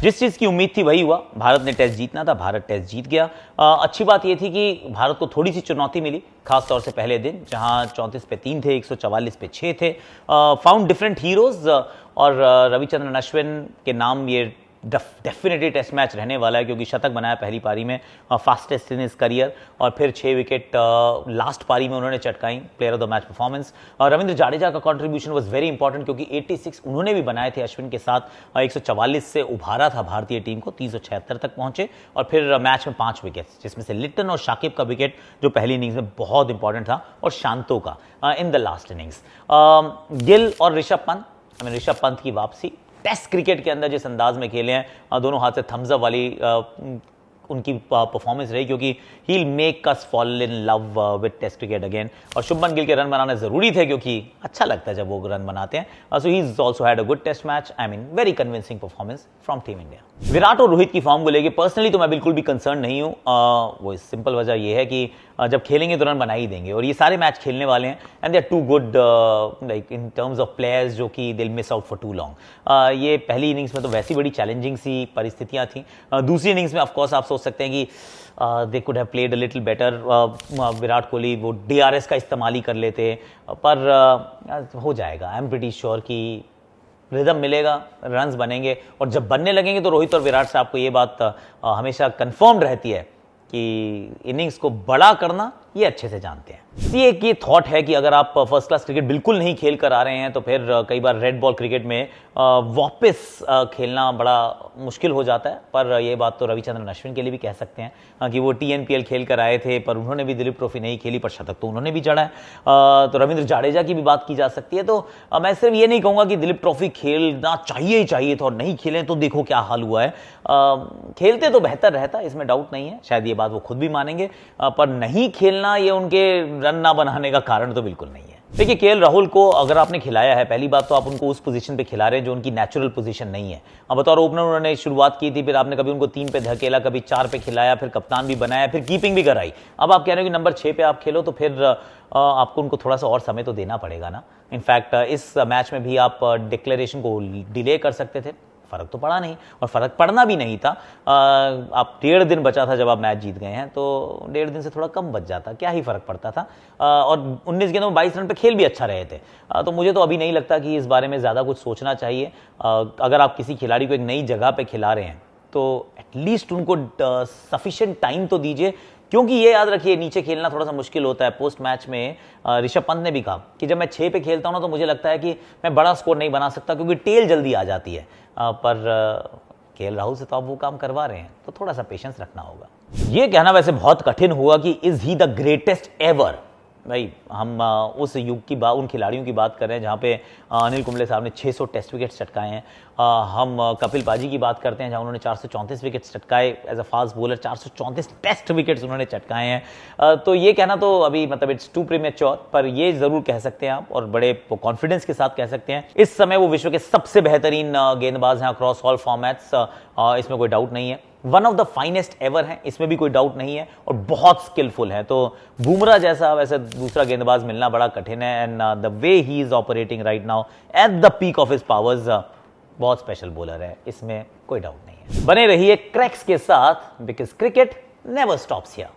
जिस चीज़ की उम्मीद थी वही हुआ। भारत ने टेस्ट जीतना था, भारत टेस्ट जीत गया। अच्छी बात यह थी कि भारत को थोड़ी सी चुनौती मिली, खासतौर से पहले दिन जहां 34 पे 3 थे, 144 पे 6 थे। फाउंड डिफरेंट हीरोज और रविचंद्रन अश्विन के नाम ये डेफिनेटली टेस्ट मैच रहने वाला है, क्योंकि शतक बनाया पहली पारी में, फास्टेस्ट इन हिज करियर, और फिर 6 विकेट लास्ट पारी में उन्होंने चटकाई, player of the match performance. Ravindra Jadeja का कंट्रीब्यूशन वाज वेरी इंपॉर्टेंट, क्योंकि 86 उन्होंने भी बनाए थे अश्विन के साथ। 144 से उभारा था भारतीय टीम को, 376 तक पहुंचे, और फिर मैच में 5 विकेट्स, जिसमें से लिटन और शाकिब का विकेट जो पहली इनिंग्स में बहुत इंपॉर्टेंट था, और शांतो का in the last innings. Gill और ऋषभ पंत की वापसी, टेस्ट क्रिकेट के अंदर जिस अंदाज में खेले हैं, दोनों हाथ से थम्स अप वाली उनकी परफॉर्मेंस रही, क्योंकि he will make us fall in love with test cricket again. और शुभमन गिल के रन बनाने जरूरी थे, क्योंकि अच्छा लगता है जब वो रन बनाते हैं। So he is also had a good test match, I mean very convincing performance from team India. Virat और रोहित की फॉर्म को लेकर पर्सनली तो मैं बिल्कुल भी कंसर्न नहीं हूं। वो सिंपल वजह ये है कि जब खेलेंगे तो रन बना ही देंगे, और ये सारे मैच खेलने वाले हैं, and they are too good like in terms of players, जो कि they will miss out for too long. ये पहली इनिंग्स में तो वैसी बड़ी चैलेंजिंग सी परिस्थितियां थी। दूसरी इनिंग्स में ऑफकोर्स आप सोच सकते हैं कि they could have played a little better. Virat Kohli वो DRS का इस्तेमाल ही कर लेते, पर हो जाएगा। आई एम प्रीटी श्योर कि रिदम मिलेगा, रन्स बनेंगे, और जब बनने लगेंगे तो रोहित और विराट से आपको ये बात हमेशा कंफर्म रहती है कि इनिंग्स को बड़ा करना ये अच्छे से जानते हैं। एक ये थॉट है कि अगर आप फर्स्ट क्लास क्रिकेट बिल्कुल नहीं खेल कर आ रहे हैं, तो फिर कई बार रेड बॉल क्रिकेट में वापस खेलना बड़ा मुश्किल हो जाता है। पर ये बात तो रविचंद्रन अश्विन के लिए भी कह सकते हैं कि वो TNPL खेल कर आए थे, पर उन्होंने भी दिलीप ट्रॉफी नहीं खेली, पर शतक तो उन्होंने भी जड़ा है। तो रविंद्र जाडेजा की भी बात की जा सकती है। तो मैं सिर्फ ये नहीं कहूँगा कि दिलीप ट्रॉफी खेलना चाहिए ही चाहिए था, और नहीं खेलें तो देखो क्या हाल हुआ है। खेलते तो बेहतर रहता, इसमें डाउट नहीं है, शायद ये बात वो खुद भी मानेंगे, पर नहीं खेलना ये उनके रन ना बनाने का कारण तो बिल्कुल नहीं है। देखिए, KL राहुल को अगर आपने खिलाया है, पहली बात तो आप उनको उस पोजीशन पे खिला रहे हैं जो उनकी नेचुरल पोजीशन नहीं है। अब बतौर ओपनर उन्होंने शुरुआत की थी, फिर आपने कभी उनको 3 पे धकेला, कभी 4 पे खिलाया, फिर कप्तान भी बनाया, फिर कीपिंग भी कराई। अब आप कह रहे हो कि नंबर 6 पे आप खेलो, तो फिर आपको उनको थोड़ा सा और समय तो देना पड़ेगा ना। इनफैक्ट इस मैच में भी आप डिक्लेरेशन को डिले कर सकते थे, फर्क तो पड़ा नहीं, और फर्क पड़ना भी नहीं था। आप 1.5 दिन बचा था जब आप मैच जीत गए हैं, तो 1.5 दिन से थोड़ा कम बच जाता, क्या ही फर्क पड़ता था। और 19 गेंदों में 22 रन पे खेल भी अच्छा रहे थे। तो मुझे तो अभी नहीं लगता कि इस बारे में ज़्यादा कुछ सोचना चाहिए। अगर आप किसी खिलाड़ी को एक नई जगह पे खिला रहे हैं, तो एटलीस्ट उनको सफिशिएंट टाइम तो दीजिए, क्योंकि ये याद रखिए, नीचे खेलना थोड़ा सा मुश्किल होता है। पोस्ट मैच में ऋषभ पंत ने भी कहा कि जब मैं 6 पे खेलता हूं ना, तो मुझे लगता है कि मैं बड़ा स्कोर नहीं बना सकता, क्योंकि टेल जल्दी आ जाती है। पर KL राहुल से तो आप वो काम करवा रहे हैं, तो थोड़ा सा पेशेंस रखना होगा। ये कहना वैसे बहुत कठिन हुआ कि is he the greatest ever. भाई, हम उस युग की बात, उन खिलाड़ियों की बात कर रहे हैं जहाँ पे अनिल कुंबले साहब ने 600 टेस्ट विकेट्स चटकाए हैं। हम कपिल पाजी की बात करते हैं, जहाँ उन्होंने 434 विकेट्स चटकाए as a fast bowler, 434 test wickets उन्होंने चटकाए हैं। तो ये कहना तो अभी मतलब इट्स टू प्रीमेच्योर, पर ये जरूर कह सकते हैं आप, और बड़े कॉन्फिडेंस के साथ कह सकते हैं, इस समय वो विश्व के सबसे बेहतरीन गेंदबाज हैं अक्रॉस ऑल फॉर्मेट्स। इसमें कोई डाउट नहीं है। One of the finest ever हैं, इसमें भी कोई डाउट नहीं है, और बहुत स्किलफुल है। तो बुमराह जैसा वैसे दूसरा गेंदबाज मिलना बड़ा कठिन है, and the way he is operating right now at the peak of his powers, बहुत स्पेशल बॉलर है, इसमें कोई डाउट नहीं है। बने रहिए क्रैक्स के साथ, because cricket never stops here.